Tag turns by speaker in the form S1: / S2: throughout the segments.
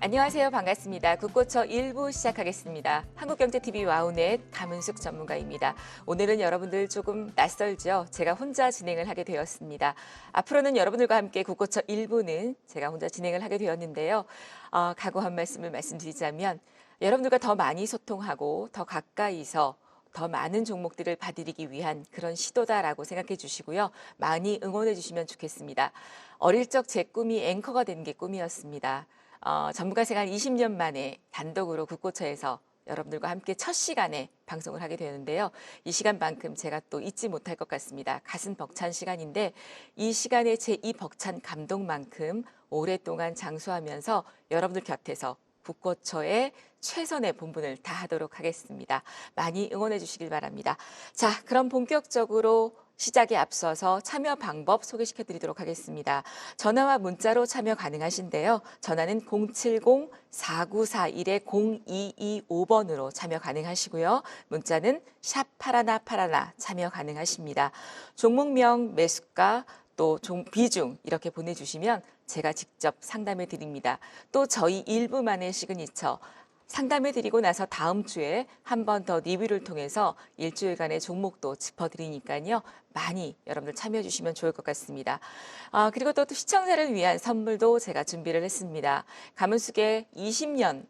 S1: 안녕하세요. 반갑습니다. 국고처 1부 시작하겠습니다. 한국경제TV 와우넷 감은숙 전문가입니다. 오늘은 여러분들 조금 낯설죠? 제가 혼자 진행을 하게 되었습니다. 앞으로는 여러분들과 함께 국고처 1부는 제가 혼자 진행을 하게 되었는데요. 각오 한 말씀을 말씀드리자면 여러분들과 더 많이 소통하고 더 가까이서 더 많은 종목들을 봐드리기 위한 그런 시도다라고 생각해 주시고요. 많이 응원해 주시면 좋겠습니다. 어릴 적 제 꿈이 앵커가 되는 게 꿈이었습니다. 전문가 생활 20년 만에 단독으로 국고처에서 여러분들과 함께 첫 시간에 방송을 하게 되는데요. 이 시간만큼 제가 또 잊지 못할 것 같습니다. 가슴 벅찬 시간인데 이 시간에 제 이 벅찬 감동만큼 오랫동안 장수하면서 여러분들 곁에서 국고처의 최선의 본분을 다하도록 하겠습니다. 많이 응원해 주시길 바랍니다. 자, 그럼 본격적으로 시작에 앞서서 참여 방법 소개시켜 드리도록 하겠습니다. 전화와 문자로 참여 가능하신데요. 전화는 070-4941-0225번으로 참여 가능하시고요. 문자는 샵 8181 참여 가능하십니다. 종목명, 매수가, 또 비중 이렇게 보내주시면 제가 직접 상담해 드립니다. 또 저희 일부만의 시그니처 상담해 드리고 나서 다음 주에 한 번 더 리뷰를 통해서 일주일간의 종목도 짚어드리니까요. 많이 여러분들 참여해 주시면 좋을 것 같습니다. 그리고 또 시청자를 위한 선물도 제가 준비를 했습니다. 감은숙의 20년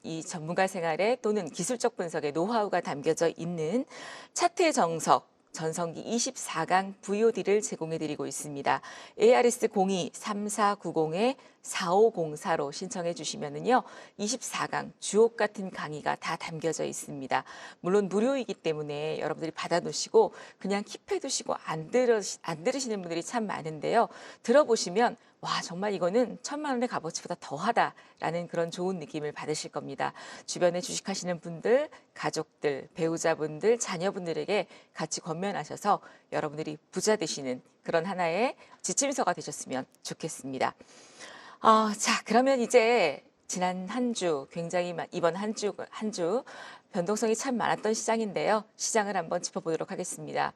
S1: 이 전문가 생활에 또는 기술적 분석의 노하우가 담겨져 있는 차트의 정석 전성기 24강 VOD를 제공해드리고 있습니다. ARS 02-3490-4504로 신청해 주시면은요, 24강 주옥 같은 강의가 다 담겨져 있습니다. 물론 무료이기 때문에 여러분들이 받아놓으시고 그냥 킵해두시고 안 들으시는 분들이 참 많은데요. 들어보시면 와, 정말 이거는 1,000만 원의 값어치보다 더하다라는 그런 좋은 느낌을 받으실 겁니다. 주변에 주식하시는 분들, 가족들, 배우자분들, 자녀분들에게 같이 권면하셔서 여러분들이 부자 되시는 그런 하나의 지침서가 되셨으면 좋겠습니다. 자, 그러면 이제 지난 한 주, 굉장히 이번 한 주 변동성이 참 많았던 시장인데요. 시장을 한번 짚어보도록 하겠습니다.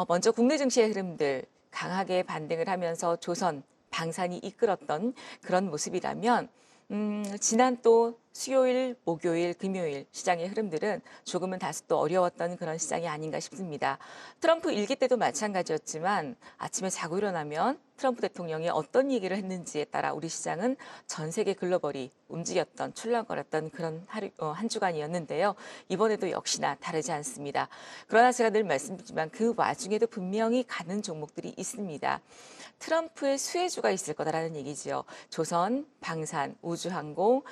S1: 먼저 국내 증시의 흐름들 강하게 반등을 하면서 조선, 방산이 이끌었던 그런 모습이라면 지난 또 수요일, 목요일, 금요일 시장의 흐름들은 조금은 다소 또 어려웠던 그런 시장이 아닌가 싶습니다. 트럼프 일기 때도 마찬가지였지만 아침에 자고 일어나면 트럼프 대통령이 어떤 얘기를 했는지에 따라 우리 시장은 전 세계 글로벌이 움직였던 출렁거렸던 그런 한 주간이었는데요. 이번에도 역시나 다르지 않습니다. 그러나 제가 늘 말씀드리지만 그 와중에도 분명히 가는 종목들이 있습니다. 트럼프의 수혜주가 있을 거다라는 얘기지요. 조선, 방산, 우주항공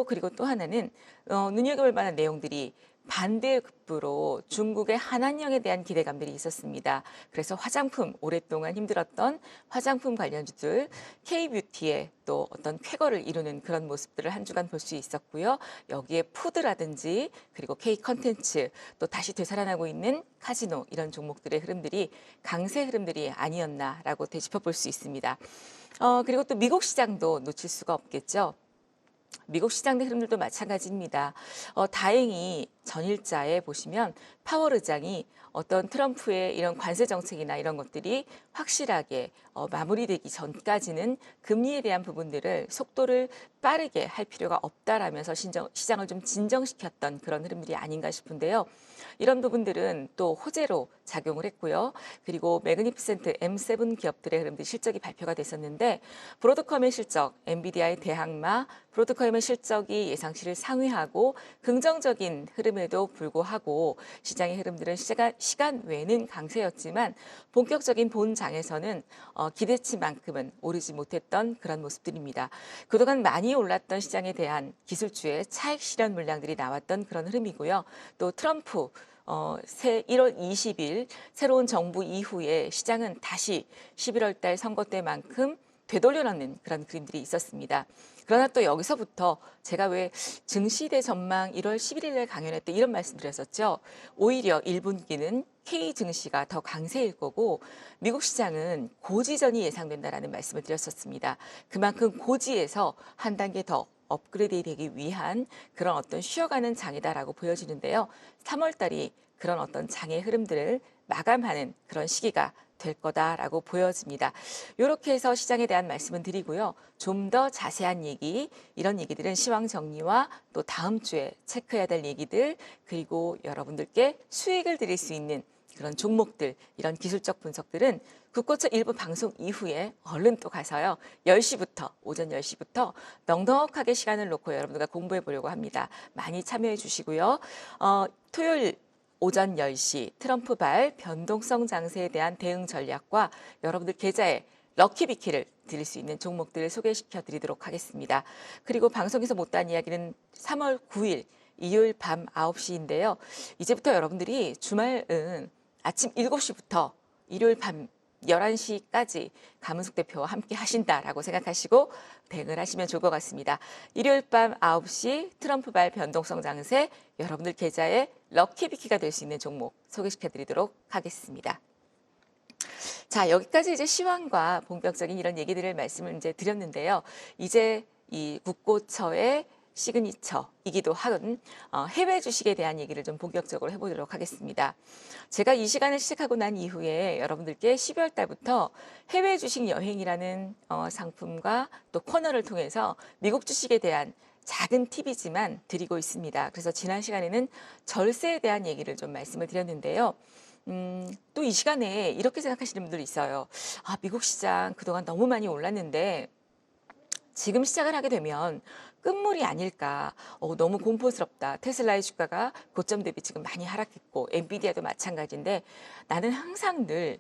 S1: 그리고 또 하나는 눈여겨볼 만한 내용들이 반대급부로 중국의 한한령에 대한 기대감들이 있었습니다. 그래서 화장품, 오랫동안 힘들었던 화장품 관련주들, K뷰티의 또 어떤 쾌거를 이루는 그런 모습들을 한 주간 볼 수 있었고요. 여기에 푸드라든지 그리고 K컨텐츠, 또 다시 되살아나고 있는 카지노 이런 종목들의 흐름들이 강세 흐름들이 아니었나라고 되짚어 볼 수 있습니다. 그리고 또 미국 시장도 놓칠 수가 없겠죠. 미국 시장의 흐름들도 마찬가지입니다. 다행히 전일자에 보시면 파월 의장이 어떤 트럼프의 이런 관세 정책이나 이런 것들이 확실하게 마무리되기 전까지는 금리에 대한 부분들을 속도를 빠르게 할 필요가 없다라면서 시장을 좀 진정시켰던 그런 흐름들이 아닌가 싶은데요. 이런 부분들은 또 호재로 작용을 했고요. 그리고 매그니피센트 M7 기업들의 흐름들 실적이 발표가 됐었는데 브로드컴의 실적, 엔비디아의 대항마, 브로드컴의 실적이 예상치를 상회하고 긍정적인 흐름에도 불구하고 시장의 흐름들은 시간 외에는 강세였지만 본격적인 본장에서는 기대치만큼은 오르지 못했던 그런 모습들입니다. 그동안 많이 올랐던 시장에 대한 기술주의 차익 실현 물량들이 나왔던 그런 흐름이고요. 또 트럼프 1월 20일 새로운 정부 이후에 시장은 다시 11월 달 선거 때만큼 되돌려놓는 그런 그림들이 있었습니다. 그러나 또 여기서부터 제가 왜 증시대 전망 1월 11일에 강연할 때 이런 말씀 드렸었죠. 오히려 1분기는 K 증시가 더 강세일 거고 미국 시장은 고지전이 예상된다라는 말씀을 드렸었습니다. 그만큼 고지에서 한 단계 더 업그레이드 되기 위한 그런 어떤 쉬어가는 장이다라고 보여지는데요. 3월 달이 그런 어떤 장의 흐름들을 마감하는 그런 시기가 될 거다라고 보여집니다. 이렇게 해서 시장에 대한 말씀은 드리고요. 좀 더 자세한 얘기, 이런 얘기들은 시황 정리와 또 다음 주에 체크해야 될 얘기들, 그리고 여러분들께 수익을 드릴 수 있는 그런 종목들, 이런 기술적 분석들은 국고처 일부 방송 이후에 얼른 또 가서요. 10시부터, 오전 10시부터 넉넉하게 시간을 놓고 여러분들과 공부해 보려고 합니다. 많이 참여해 주시고요. 토요일 오전 10시 트럼프발 변동성 장세에 대한 대응 전략과 여러분들 계좌에 럭키비키를 드릴 수 있는 종목들을 소개시켜 드리도록 하겠습니다. 그리고 방송에서 못다한 이야기는 3월 9일 일요일 밤 9시인데요. 이제부터 여러분들이 주말은 아침 7시부터 일요일 밤 11시까지 가문숙 대표와 함께 하신다라고 생각하시고 대응을 하시면 좋을 것 같습니다. 일요일 밤 9시 트럼프발 변동성 장세, 여러분들 계좌에 럭키비키가 될 수 있는 종목 소개시켜 드리도록 하겠습니다. 자, 여기까지 이제 시황과 본격적인 이런 얘기들을 말씀을 이제 드렸는데요. 이제 이 국고처의 시그니처이기도 한 해외 주식에 대한 얘기를 좀 본격적으로 해보도록 하겠습니다. 제가 이 시간을 시작하고 난 이후에 여러분들께 12월 달부터 해외 주식 여행이라는 상품과 또 코너를 통해서 미국 주식에 대한 작은 팁이지만 드리고 있습니다. 그래서 지난 시간에는 절세에 대한 얘기를 좀 말씀을 드렸는데요. 또 이 시간에 이렇게 생각하시는 분들이 있어요. 아, 미국 시장 그동안 너무 많이 올랐는데 지금 시작을 하게 되면 끝물이 아닐까. 너무 공포스럽다. 테슬라의 주가가 고점 대비 지금 많이 하락했고 엔비디아도 마찬가지인데 나는 항상 늘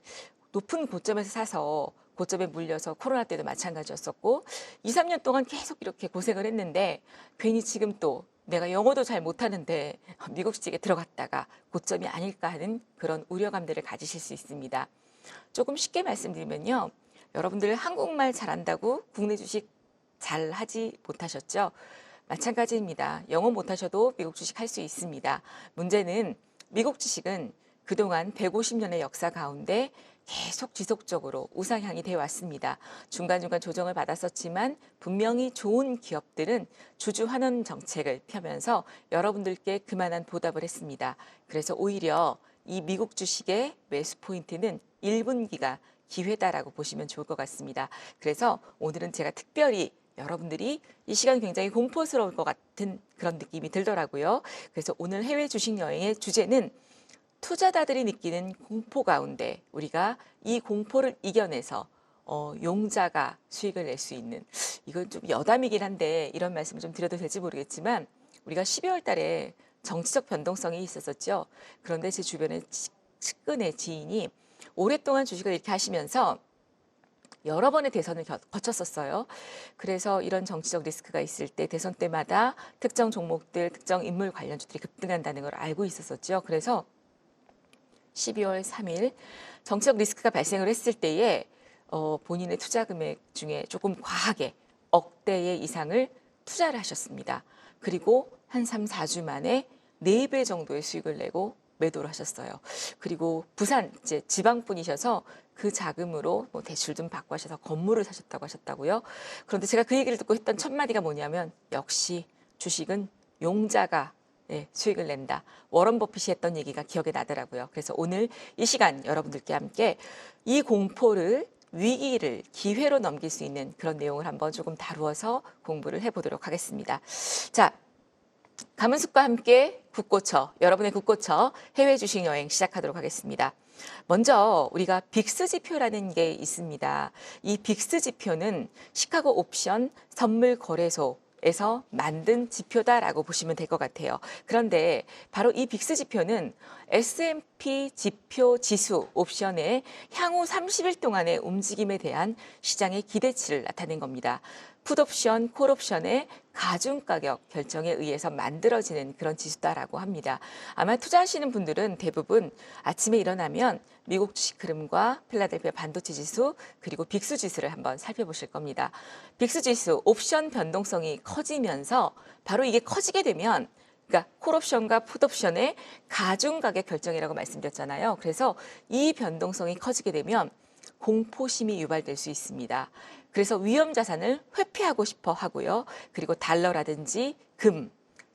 S1: 높은 고점에서 사서 고점에 물려서 코로나 때도 마찬가지였었고 2, 3년 동안 계속 이렇게 고생을 했는데 괜히 지금 또 내가 영어도 잘 못하는데 미국 시장에 들어갔다가 고점이 아닐까 하는 그런 우려감들을 가지실 수 있습니다. 조금 쉽게 말씀드리면요. 여러분들 한국말 잘한다고 국내 주식 잘 하지 못하셨죠? 마찬가지입니다. 영어 못하셔도 미국 주식 할 수 있습니다. 문제는 미국 주식은 그동안 150년의 역사 가운데 계속 지속적으로 우상향이 되어 왔습니다. 중간중간 조정을 받았었지만 분명히 좋은 기업들은 주주 환원 정책을 펴면서 여러분들께 그만한 보답을 했습니다. 그래서 오히려 이 미국 주식의 매수 포인트는 1분기가 기회다라고 보시면 좋을 것 같습니다. 그래서 오늘은 제가 특별히 여러분들이 이 시간 굉장히 공포스러울 것 같은 그런 느낌이 들더라고요. 그래서 오늘 해외 주식 여행의 주제는 투자자들이 느끼는 공포 가운데 우리가 이 공포를 이겨내서 용자가 수익을 낼 수 있는, 이건 좀 여담이긴 한데 이런 말씀을 좀 드려도 될지 모르겠지만 우리가 12월 달에 정치적 변동성이 있었었죠. 그런데 제 주변에 측근의 지인이 오랫동안 주식을 이렇게 하시면서 여러 번의 대선을 거쳤었어요. 그래서 이런 정치적 리스크가 있을 때 대선 때마다 특정 종목들, 특정 인물 관련주들이 급등한다는 걸 알고 있었었죠. 그래서 12월 3일 정치적 리스크가 발생을 했을 때에 본인의 투자 금액 중에 조금 과하게 억대의 이상을 투자를 하셨습니다. 그리고 한 3, 4주 만에 4배 정도의 수익을 내고 매도를 하셨어요. 그리고 부산 이제 지방 분이셔서 그 자금으로 뭐 대출 좀 받고 하셔서 건물을 사셨다고 하셨다고요. 그런데 제가 그 얘기를 듣고 했던 첫 마디가 뭐냐면 역시 주식은 용자가 수익을 낸다. 워런 버핏이 했던 얘기가 기억에 나더라고요. 그래서 오늘 이 시간 여러분들께 함께 이 공포를 위기를 기회로 넘길 수 있는 그런 내용을 한번 조금 다루어서 공부를 해보도록 하겠습니다. 자, 가문숙과 함께 국고처, 여러분의 국고처 해외 주식 여행 시작하도록 하겠습니다. 먼저 우리가 빅스 지표라는 게 있습니다. 이 빅스 지표는 시카고 옵션 선물 거래소에서 만든 지표다라고 보시면 될 것 같아요. 그런데 바로 이 빅스 지표는 S&P 지표 지수 옵션의 향후 30일 동안의 움직임에 대한 시장의 기대치를 나타낸 겁니다. 풋옵션, 콜옵션의 가중가격 결정에 의해서 만들어지는 그런 지수다라고 합니다. 아마 투자하시는 분들은 대부분 아침에 일어나면 미국 주식 흐름과 필라델피아 반도체 지수 그리고 빅스 지수를 한번 살펴보실 겁니다. 빅스 지수 옵션 변동성이 커지면서 바로 이게 커지게 되면 그러니까 콜옵션과 풋옵션의 가중가격 결정이라고 말씀드렸잖아요. 그래서 이 변동성이 커지게 되면 공포심이 유발될 수 있습니다. 그래서 위험 자산을 회피하고 싶어 하고요. 그리고 달러라든지 금,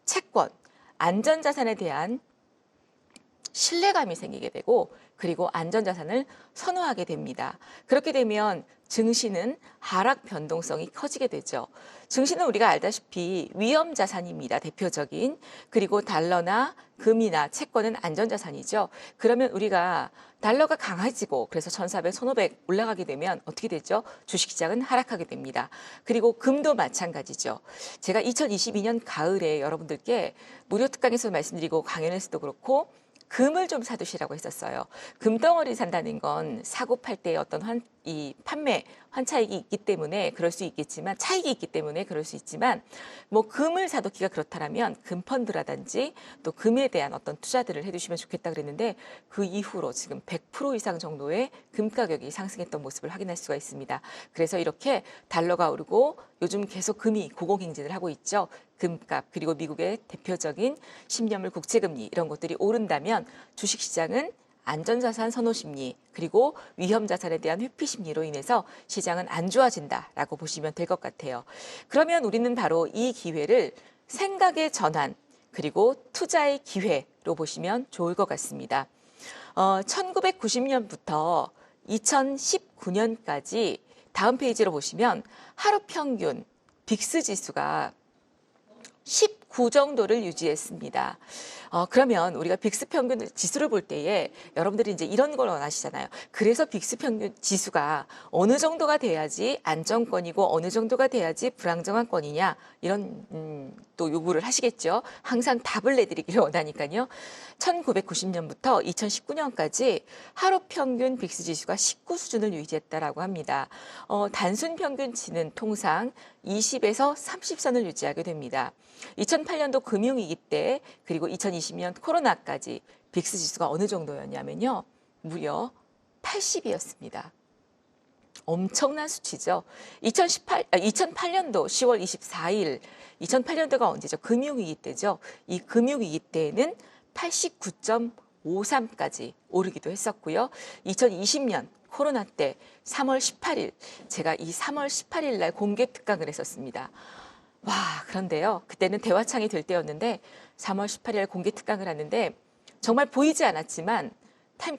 S1: 채권, 안전 자산에 대한 신뢰감이 생기게 되고 그리고 안전자산을 선호하게 됩니다. 그렇게 되면 증시는 하락 변동성이 커지게 되죠. 증시는 우리가 알다시피 위험자산입니다. 대표적인. 그리고 달러나 금이나 채권은 안전자산이죠. 그러면 우리가 달러가 강해지고 그래서 1400, 1500 올라가게 되면 어떻게 되죠? 주식시장은 하락하게 됩니다. 그리고 금도 마찬가지죠. 제가 2022년 가을에 여러분들께 무료 특강에서 말씀드리고 강연에서도 그렇고 금을 좀 사두시라고 했었어요. 금덩어리 산다는 건 사고 팔 때의 어떤 판매 환차익이 있기 때문에 그럴 수 있겠지만 차익이 있기 때문에 그럴 수 있지만 뭐 금을 사두기가 그렇다라면 금펀드라든지 또 금에 대한 어떤 투자들을 해두시면 좋겠다 그랬는데 그 이후로 지금 100% 이상 정도의 금 가격이 상승했던 모습을 확인할 수가 있습니다. 그래서 이렇게 달러가 오르고 요즘 계속 금이 고공행진을 하고 있죠. 금값 그리고 미국의 대표적인 10년물 국채금리 이런 것들이 오른다면 주식시장은 안전자산 선호 심리 그리고 위험자산에 대한 회피 심리로 인해서 시장은 안 좋아진다라고 보시면 될 것 같아요. 그러면 우리는 바로 이 기회를 생각의 전환 그리고 투자의 기회로 보시면 좋을 것 같습니다. 1990년부터 2019년까지 다음 페이지로 보시면 하루 평균 빅스 지수가 19 정도를 유지했습니다. 그러면 우리가 빅스 평균 지수를 볼 때에 여러분들이 이제 이런 걸 원하시잖아요. 그래서 빅스 평균 지수가 어느 정도가 돼야지 안정권이고 어느 정도가 돼야지 불안정한권이냐 이런 또 요구를 하시겠죠. 항상 답을 내드리기를 원하니까요. 1990년부터 2019년까지 하루 평균 빅스 지수가 19 수준을 유지했다라고 합니다. 단순 평균치는 통상 20에서 30선을 유지하게 됩니다. 2008년도 금융위기 때 그리고 2020년 코로나까지 빅스 지수가 어느 정도였냐면요. 무려 80이었습니다. 엄청난 수치죠. 2008년도 10월 24일, 2008년도가 언제죠? 금융위기 때죠. 이 금융위기 때에는 89.53까지 오르기도 했었고요. 2020년 코로나 때 3월 18일, 제가 이 3월 18일 날 공개 특강을 했었습니다. 와, 그런데요. 그때는 대화창이 될 때였는데 3월 18일 공개 특강을 하는데 정말 보이지 않았지만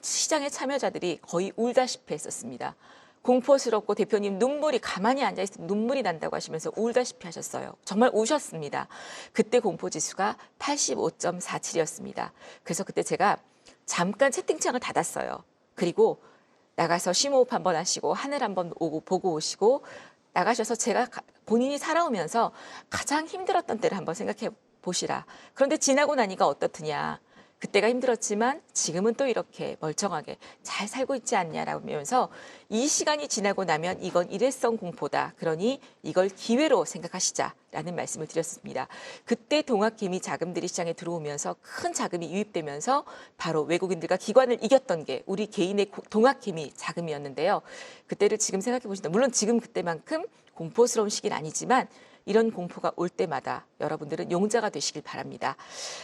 S1: 시장의 참여자들이 거의 울다시피 했었습니다. 공포스럽고 대표님 눈물이 가만히 앉아있으면 눈물이 난다고 하시면서 울다시피 하셨어요. 정말 우셨습니다. 그때 공포지수가 85.47이었습니다. 그래서 그때 제가 잠깐 채팅창을 닫았어요. 그리고 나가서 심호흡 한번 하시고 하늘 한번 보고 오시고 나가셔서 제가 본인이 살아오면서 가장 힘들었던 때를 한번 생각해 보시라. 그런데 지나고 나니까 어떻느냐. 그때가 힘들었지만 지금은 또 이렇게 멀쩡하게 잘 살고 있지 않냐라고 하면서 이 시간이 지나고 나면 이건 일회성 공포다. 그러니 이걸 기회로 생각하시자라는 말씀을 드렸습니다. 그때 동학개미 자금들이 시장에 들어오면서 큰 자금이 유입되면서 바로 외국인들과 기관을 이겼던 게 우리 개인의 동학개미 자금이었는데요. 그때를 지금 생각해 보신다. 물론 지금 그때만큼 공포스러운 시기는 아니지만 이런 공포가 올 때마다 여러분들은 용자가 되시길 바랍니다.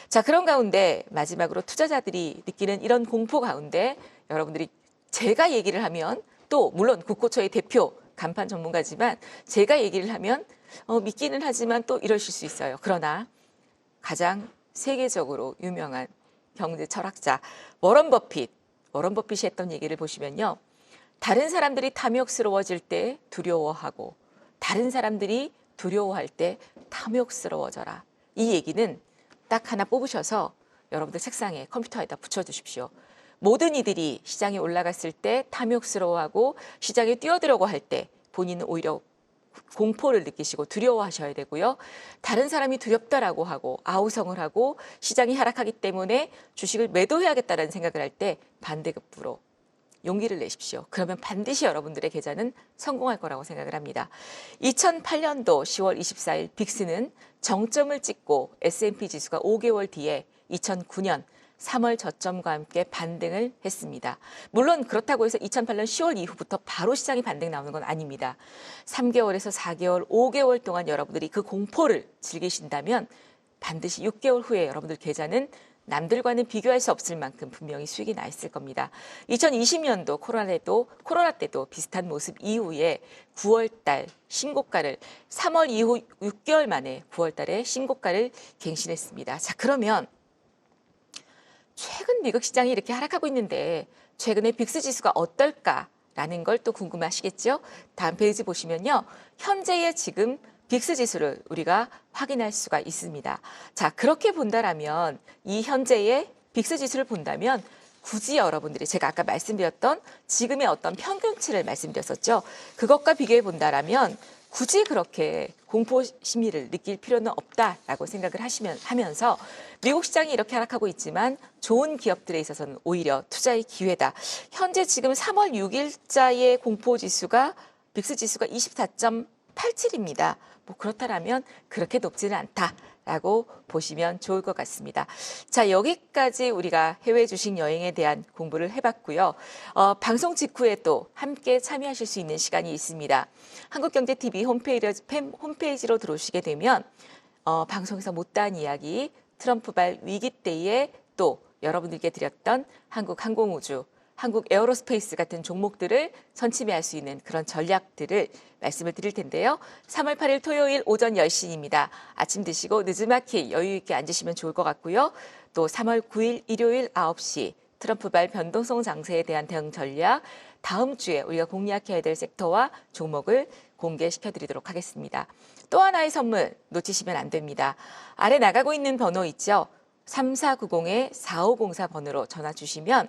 S1: 자, 그런 가운데 마지막으로 투자자들이 느끼는 이런 공포 가운데 여러분들이 제가 얘기를 하면 또 물론 국고처의 대표 간판 전문가지만 제가 얘기를 하면 믿기는 하지만 또 이러실 수 있어요. 그러나 가장 세계적으로 유명한 경제 철학자 워런 버핏이 했던 얘기를 보시면요. 다른 사람들이 탐욕스러워질 때 두려워하고 다른 사람들이 두려워할 때 탐욕스러워져라. 이 얘기는 딱 하나 뽑으셔서 여러분들 책상에 컴퓨터에다 붙여두십시오. 모든 이들이 시장에 올라갔을 때 탐욕스러워하고 시장에 뛰어들어고 할 때 본인은 오히려 공포를 느끼시고 두려워하셔야 되고요. 다른 사람이 두렵다라고 하고 아우성을 하고 시장이 하락하기 때문에 주식을 매도해야겠다는 생각을 할 때 반대급부로 용기를 내십시오. 그러면 반드시 여러분들의 계좌는 성공할 거라고 생각을 합니다. 2008년도 10월 24일 빅스는 정점을 찍고 S&P 지수가 5개월 뒤에 2009년 3월 저점과 함께 반등을 했습니다. 물론 그렇다고 해서 2008년 10월 이후부터 바로 시장이 반등 나오는 건 아닙니다. 3개월에서 4개월, 5개월 동안 여러분들이 그 공포를 즐기신다면 반드시 6개월 후에 여러분들 계좌는 남들과는 비교할 수 없을 만큼 분명히 수익이 나 있을 겁니다. 2020년도 코로나 때도 비슷한 모습 이후에 9월 달 신고가를 3월 이후 6개월 만에 9월 달에 신고가를 갱신했습니다. 자, 그러면 최근 미국 시장이 이렇게 하락하고 있는데 최근에 빅스 지수가 어떨까라는 걸 또 궁금하시겠죠? 다음 페이지 보시면요. 현재의 지금 빅스 지수를 우리가 확인할 수가 있습니다. 자, 그렇게 본다라면 이 현재의 빅스 지수를 본다면 굳이 여러분들이 제가 아까 말씀드렸던 지금의 어떤 평균치를 말씀드렸었죠. 그것과 비교해 본다라면 굳이 그렇게 공포 심리를 느낄 필요는 없다라고 생각을 하면서 미국 시장이 이렇게 하락하고 있지만 좋은 기업들에 있어서는 오히려 투자의 기회다. 현재 지금 3월 6일자의 공포 지수가 빅스 지수가 24.87입니다. 뭐 그렇다라면 그렇게 높지는 않다라고 보시면 좋을 것 같습니다. 자, 여기까지 우리가 해외 주식 여행에 대한 공부를 해봤고요. 방송 직후에 또 함께 참여하실 수 있는 시간이 있습니다. 한국경제TV 홈페이지로 들어오시게 되면 방송에서 못다한 이야기, 트럼프발 위기 때에 또 여러분들께 드렸던 한국항공우주, 한국 에어로스페이스 같은 종목들을 선침해할 수 있는 그런 전략들을 말씀을 드릴 텐데요. 3월 8일 토요일 오전 10시입니다. 아침 드시고 느즈마키 여유 있게 앉으시면 좋을 것 같고요. 또 3월 9일 일요일 9시 트럼프발 변동성 장세에 대한 대응 전략, 다음 주에 우리가 공략해야 될 섹터와 종목을 공개시켜드리도록 하겠습니다. 또 하나의 선물 놓치시면 안 됩니다. 아래 나가고 있는 번호 있죠? 3490-4504 번호로 전화 주시면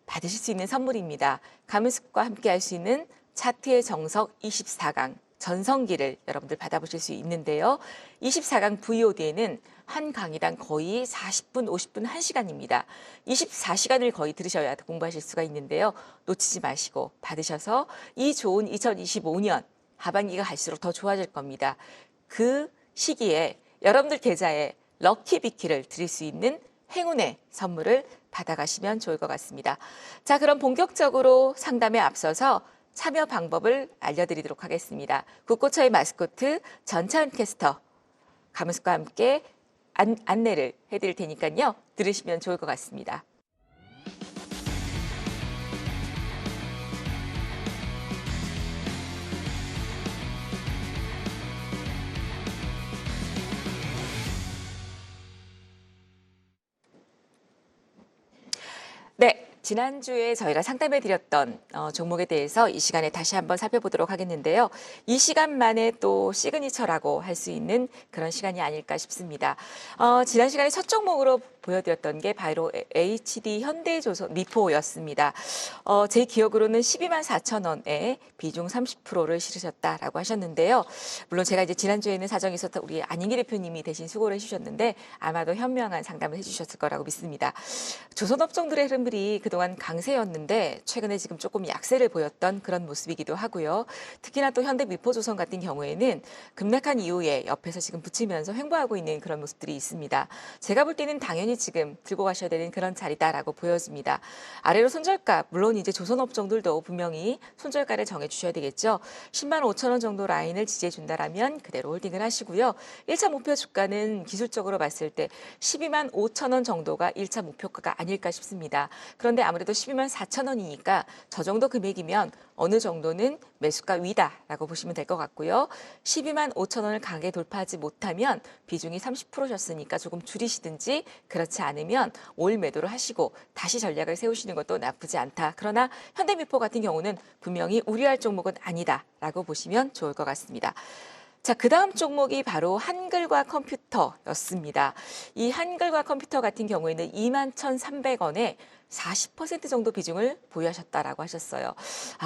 S1: 받으실 수 있는 선물입니다. 가문숙과 함께 할 수 있는 차트의 정석 24강 전성기를 여러분들 받아보실 수 있는데요. 24강 VOD에는 한 강의당 거의 40분, 50분, 1시간입니다. 24시간을 거의 들으셔야 공부하실 수가 있는데요. 놓치지 마시고 받으셔서 이 좋은 2025년 하반기가 갈수록 더 좋아질 겁니다. 그 시기에 여러분들 계좌에 럭키비키를 드릴 수 있는 행운의 선물을 받아가시면 좋을 것 같습니다. 자, 그럼 본격적으로 상담에 앞서서 참여 방법을 알려드리도록 하겠습니다. 국고처의 마스코트 전차은 캐스터 가문숙과 함께 안내를 해드릴 테니까요. 들으시면 좋을 것 같습니다. 네, 지난주에 저희가 상담해드렸던 종목에 대해서 이 시간에 다시 한번 살펴보도록 하겠는데요. 이 시간만에 또 시그니처라고 할 수 있는 그런 시간이 아닐까 싶습니다. 지난 시간에 첫 종목으로 보여드렸던 게 바로 HD 현대조선 미포였습니다. 제 기억으로는 12만 4천 원에 비중 30%를 실으셨다라고 하셨는데요. 물론 제가 이제 지난주에는 사정이 있었던 우리 안인기 대표님이 대신 수고를 해주셨는데 아마도 현명한 상담을 해주셨을 거라고 믿습니다. 조선업종들의 흐름들이 그동안 강세였는데 최근에 지금 조금 약세를 보였던 그런 모습이기도 하고요. 특히나 또 현대미포조선 같은 경우에는 급락한 이후에 옆에서 지금 붙이면서 횡보하고 있는 그런 모습들이 있습니다. 제가 볼 때는 당연히 지금 들고 가셔야 되는 그런 자리다라고 보여집니다. 아래로 손절가, 물론 이제 조선업종들도 분명히 손절가를 정해주셔야 되겠죠. 10만 5천 원 정도 라인을 지지해준다라면 그대로 홀딩을 하시고요. 1차 목표 주가는 기술적으로 봤을 때 12만 5천 원 정도가 1차 목표가가 아닐까 싶습니다. 그런데 아무래도 12만 4천 원이니까 저 정도 금액이면 어느 정도는 매수가 위다라고 보시면 될 것 같고요. 12만 5천 원을 강하게 돌파하지 못하면 비중이 30%셨으니까 조금 줄이시든지 그렇지 않으면 올 매도를 하시고 다시 전략을 세우시는 것도 나쁘지 않다. 그러나 현대미포 같은 경우는 분명히 우려할 종목은 아니다라고 보시면 좋을 것 같습니다. 자, 그 다음 종목이 바로 한글과 컴퓨터였습니다. 이 한글과 컴퓨터 같은 경우에는 21,300원에 40% 정도 비중을 보유하셨다라고 하셨어요.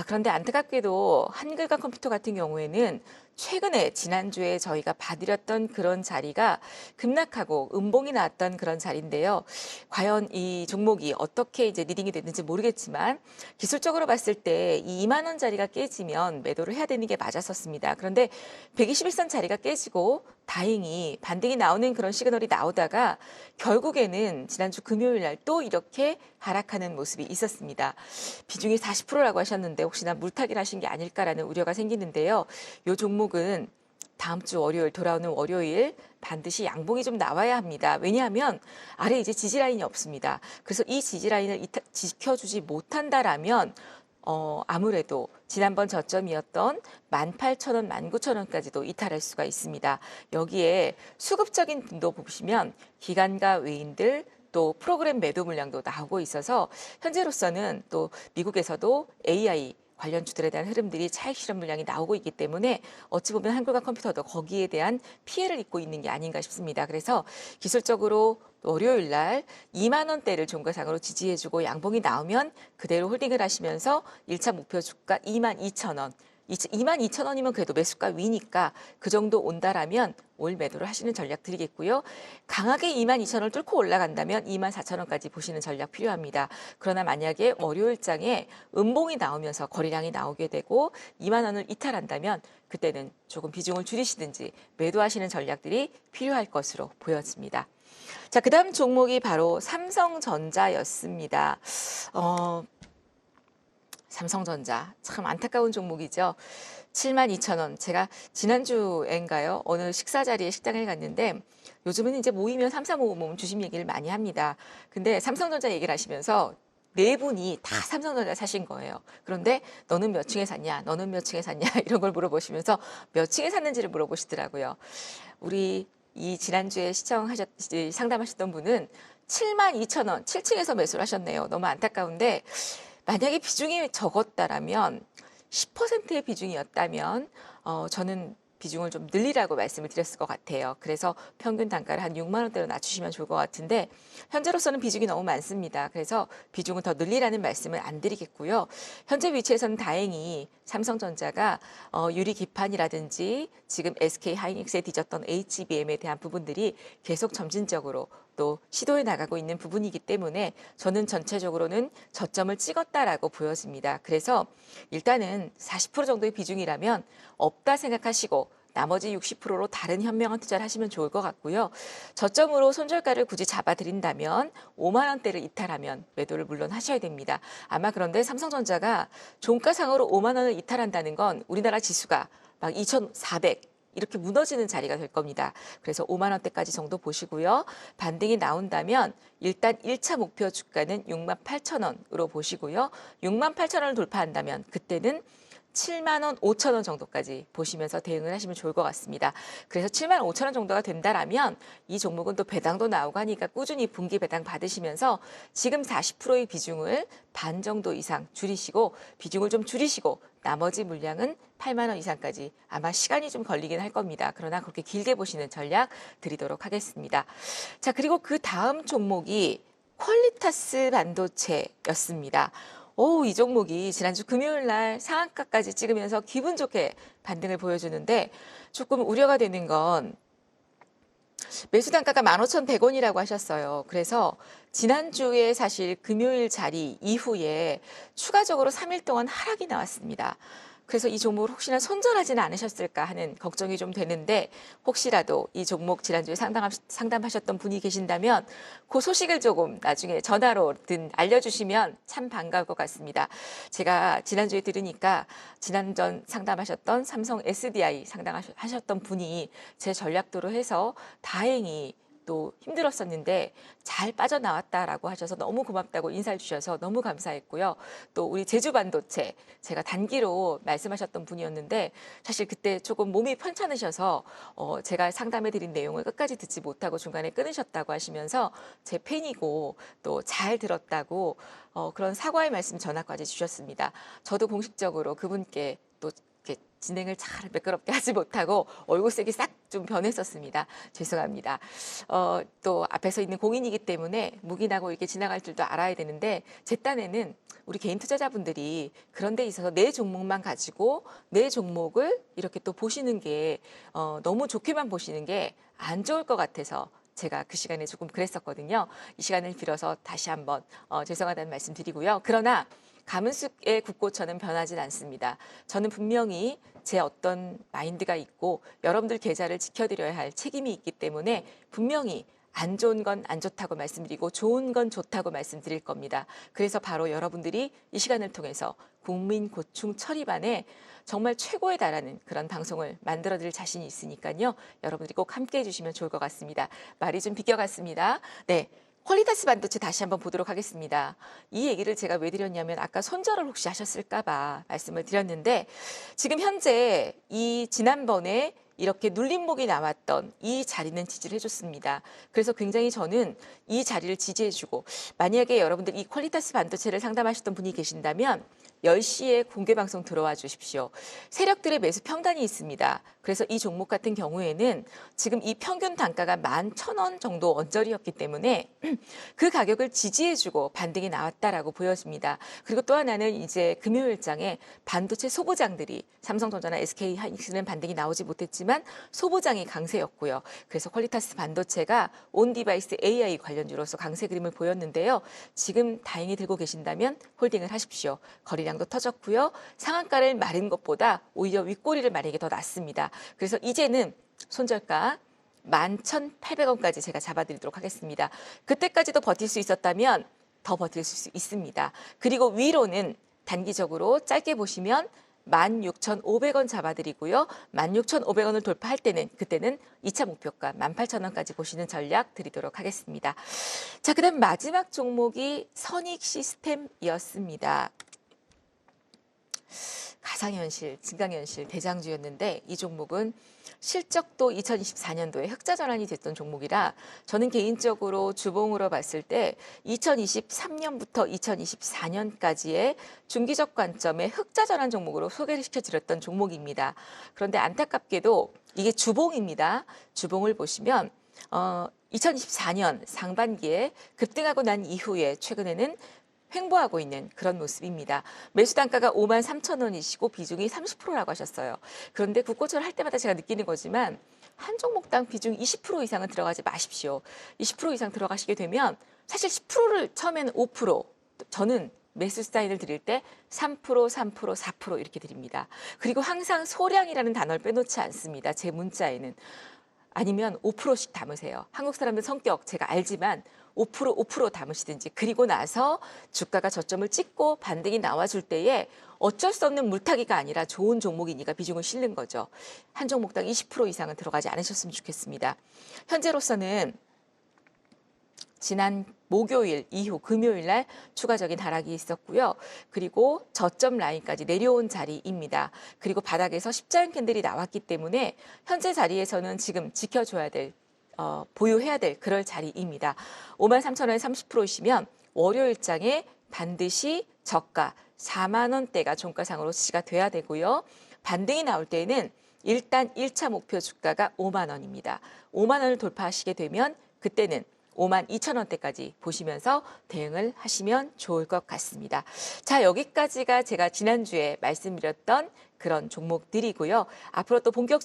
S1: 그런데 안타깝게도 한글과 컴퓨터 같은 경우에는 최근에 지난주에 저희가 봐드렸던 그런 자리가 급락하고 음봉이 나왔던 그런 자리인데요. 과연 이 종목이 어떻게 이제 리딩이 됐는지 모르겠지만 기술적으로 봤을 때 이 2만 원 자리가 깨지면 매도를 해야 되는 게 맞았었습니다. 그런데 121선 자리가 깨지고 다행히 반등이 나오는 그런 시그널이 나오다가 결국에는 지난주 금요일 날 또 이렇게 하락하는 모습이 있었습니다. 비중이 40%라고 하셨는데 혹시나 물타기를 하신 게 아닐까라는 우려가 생기는데요. 이 종목은 다음 주 월요일 돌아오는 월요일 반드시 양봉이 좀 나와야 합니다. 왜냐하면 아래 이제 지지라인이 없습니다. 그래서 이 지지라인을 지켜주지 못한다라면 아무래도 지난번 저점이었던 18,000원, 19,000원까지도 이탈할 수가 있습니다. 여기에 수급적인 분도 보시면 기관과 외인들 또 프로그램 매도 물량도 나오고 있어서 현재로서는 또 미국에서도 AI 관련 주들에 대한 흐름들이 차익 실현 물량이 나오고 있기 때문에 어찌 보면 한글과 컴퓨터도 거기에 대한 피해를 입고 있는 게 아닌가 싶습니다. 그래서 기술적으로 월요일 날 2만 원대를 종가상으로 지지해주고 양봉이 나오면 그대로 홀딩을 하시면서 1차 목표 주가 2만 2천 원. 2만 2천 원이면 그래도 매수가 위니까 그 정도 온다라면 올 매도를 하시는 전략 드리겠고요. 강하게 2만 2천 원을 뚫고 올라간다면 2만 4천 원까지 보시는 전략 필요합니다. 그러나 만약에 월요일장에 음봉이 나오면서 거래량이 나오게 되고 2만 원을 이탈한다면 그때는 조금 비중을 줄이시든지 매도하시는 전략들이 필요할 것으로 보여집니다. 자, 그다음 종목이 바로 삼성전자였습니다. 삼성전자 참 안타까운 종목이죠. 72,000원. 제가 지난주엔가요? 어느 식사 자리에 식당에 갔는데 요즘은 이제 모이면 3355 모임 주식 얘기를 많이 합니다. 근데 삼성전자 얘기를 하시면서 네 분이 다 삼성전자 사신 거예요. 그런데 너는 몇 층에 샀냐? 너는 몇 층에 샀냐? 이런 걸 물어보시면서 몇 층에 샀는지를 물어보시더라고요. 우리 이 지난주에 상담하셨던 분은 72,000원, 7층에서 매수를 하셨네요. 너무 안타까운데 만약에 비중이 적었다라면 10%의 비중이었다면 저는 비중을 좀 늘리라고 말씀을 드렸을 것 같아요. 그래서 평균 단가를 한 6만 원대로 낮추시면 좋을 것 같은데 현재로서는 비중이 너무 많습니다. 그래서 비중을 더 늘리라는 말씀을 안 드리겠고요. 현재 위치에서는 다행히 삼성전자가 유리 기판이라든지 지금 SK 하이닉스에 뒤졌던 HBM에 대한 부분들이 계속 점진적으로 또 시도해 나가고 있는 부분이기 때문에 저는 전체적으로는 저점을 찍었다라고 보여집니다. 그래서 일단은 40% 정도의 비중이라면 없다 생각하시고 나머지 60%로 다른 현명한 투자를 하시면 좋을 것 같고요. 저점으로 손절가를 굳이 잡아드린다면 5만 원대를 이탈하면 매도를 물론 하셔야 됩니다. 아마 그런데 삼성전자가 종가상으로 5만 원을 이탈한다는 건 우리나라 지수가 막 2,400 이렇게 무너지는 자리가 될 겁니다. 그래서 5만 원대까지 정도 보시고요. 반등이 나온다면 일단 1차 목표 주가는 6만 8천 원으로 보시고요. 6만 8천 원을 돌파한다면 그때는 7만 원, 5천 원 정도까지 보시면서 대응을 하시면 좋을 것 같습니다. 그래서 7만 5천 원 정도가 된다라면 이 종목은 또 배당도 나오고 하니까 꾸준히 분기 배당 받으시면서 지금 40%의 비중을 반 정도 이상 줄이시고 비중을 좀 줄이시고 나머지 물량은 8만 원 이상까지 아마 시간이 좀 걸리긴 할 겁니다. 그러나 그렇게 길게 보시는 전략 드리도록 하겠습니다. 자, 그리고 그 다음 종목이 퀄리타스 반도체였습니다. 이 종목이 지난주 금요일 날 상한가까지 찍으면서 기분 좋게 반등을 보여주는데 조금 우려가 되는 건 매수 단가가 15,100원이라고 하셨어요. 그래서 지난주에 사실 금요일 자리 이후에 추가적으로 3일 동안 하락이 나왔습니다. 그래서 이 종목을 혹시나 손절하지는 않으셨을까 하는 걱정이 좀 되는데 혹시라도 이 종목 지난주에 상담하셨던 분이 계신다면 그 소식을 조금 나중에 전화로든 알려주시면 참 반가울 것 같습니다. 제가 지난주에 들으니까 지난전 상담하셨던 삼성 SDI 상담하셨던 분이 제 전략도로 해서 다행히 또 힘들었었는데 잘 빠져나왔다라고 하셔서 너무 고맙다고 인사를 주셔서 너무 감사했고요. 또 우리 제주반도체 제가 단기로 말씀하셨던 분이었는데 사실 그때 조금 몸이 편찮으셔서 제가 상담해 드린 내용을 끝까지 듣지 못하고 중간에 끊으셨다고 하시면서 제 팬이고 또 잘 들었다고 그런 사과의 말씀 전화까지 주셨습니다. 저도 공식적으로 그분께 또 진행을 잘 매끄럽게 하지 못하고 얼굴색이 싹 좀 변했었습니다. 죄송합니다. 또 앞에서 있는 공인이기 때문에 묵인하고 이렇게 지나갈 줄도 알아야 되는데 제 딴에는 우리 개인 투자자분들이 그런 데 있어서 내 종목만 가지고 내 종목을 이렇게 또 보시는 게 너무 좋게만 보시는 게 안 좋을 것 같아서 제가 그 시간에 조금 그랬었거든요. 이 시간을 빌어서 다시 한번 죄송하다는 말씀 드리고요. 그러나 가문숙의 국고처는 변하진 않습니다. 저는 분명히 제 어떤 마인드가 있고 여러분들 계좌를 지켜드려야 할 책임이 있기 때문에 분명히 안 좋은 건 안 좋다고 말씀드리고 좋은 건 좋다고 말씀드릴 겁니다. 그래서 바로 여러분들이 이 시간을 통해서 국민 고충 처리반에 정말 최고에 달하는 그런 방송을 만들어드릴 자신이 있으니까요. 여러분들이 꼭 함께해 주시면 좋을 것 같습니다. 말이 좀 비껴갔습니다. 네. 퀄리타스 반도체 다시 한번 보도록 하겠습니다. 이 얘기를 제가 왜 드렸냐면 아까 손절을 혹시 하셨을까 봐 말씀을 드렸는데 지금 현재 이 지난번에 이렇게 눌림목이 나왔던 이 자리는 지지를 해줬습니다. 그래서 굉장히 저는 이 자리를 지지해주고 만약에 여러분들 이 퀄리타스 반도체를 상담하셨던 분이 계신다면 10시에 공개방송 들어와 주십시오. 세력들의 매수 평단이 있습니다. 그래서 이 종목 같은 경우에는 지금 이 평균 단가가 11,000원 정도 언저리였기 때문에 그 가격을 지지해주고 반등이 나왔다라고 보여집니다. 그리고 또 하나는 이제 금요일장에 반도체 소부장들이 삼성전자나 SK하이닉스는 반등이 나오지 못했지만 소부장이 강세였고요. 그래서 퀄리타스 반도체가 온디바이스 AI 관련주로서 강세 그림을 보였는데요. 지금 다행히 들고 계신다면 홀딩을 하십시오. 거래량도 터졌고요. 상한가를 마른 것보다 오히려 윗꼬리를 마르는 게 더 낫습니다. 그래서 이제는 손절가 11,800원까지 제가 잡아드리도록 하겠습니다. 그때까지도 버틸 수 있었다면 더 버틸 수 있습니다. 그리고 위로는 단기적으로 짧게 보시면 16,500원 잡아드리고요. 16,500원을 돌파할 때는 그때는 2차 목표가 18,000원까지 보시는 전략 드리도록 하겠습니다. 자, 그다음 마지막 종목이 선익 시스템이었습니다. 가상현실, 증강현실 대장주였는데 이 종목은 실적도 2024년도에 흑자 전환이 됐던 종목이라 저는 개인적으로 주봉으로 봤을 때 2023년부터 2024년까지의 중기적 관점의 흑자 전환 종목으로 소개를 시켜드렸던 종목입니다. 그런데 안타깝게도 이게 주봉입니다. 주봉을 보시면 2024년 상반기에 급등하고 난 이후에 최근에는 횡보하고 있는 그런 모습입니다. 매수 단가가 53,000원이시고 비중이 30%라고 하셨어요. 그런데 국고철 할 때마다 제가 느끼는 거지만 한 종목당 비중 20% 이상은 들어가지 마십시오. 20% 이상 들어가시게 되면 사실 10%를 처음에는 5%, 저는 매수 사인을 드릴 때 3%, 3%, 4% 이렇게 드립니다. 그리고 항상 소량이라는 단어를 빼놓지 않습니다. 제 문자에는. 아니면 5%씩 담으세요. 한국 사람들 성격 제가 알지만 5% 담으시든지 그리고 나서 주가가 저점을 찍고 반등이 나와줄 때에 어쩔 수 없는 물타기가 아니라 좋은 종목이니까 비중을 실는 거죠. 한 종목당 20% 이상은 들어가지 않으셨으면 좋겠습니다. 현재로서는 지난 목요일 이후 금요일 날 추가적인 하락이 있었고요. 그리고 저점 라인까지 내려온 자리입니다. 그리고 바닥에서 십자인 캔들이 나왔기 때문에 현재 자리에서는 지금 지켜줘야 될 보유해야 될 그럴 자리입니다. 53,000원에 30%이시면 월요일장에 반드시 저가 4만 원대가 종가상으로 지지가 돼야 되고요. 반등이 나올 때에는 일단 1차 목표 주가가 5만 원입니다. 5만 원을 돌파하시게 되면 그때는 52,000원대까지 보시면서 대응을 하시면 좋을 것 같습니다. 자, 여기까지가 제가 지난주에 말씀드렸던 그런 종목들이고요. 앞으로 또 본격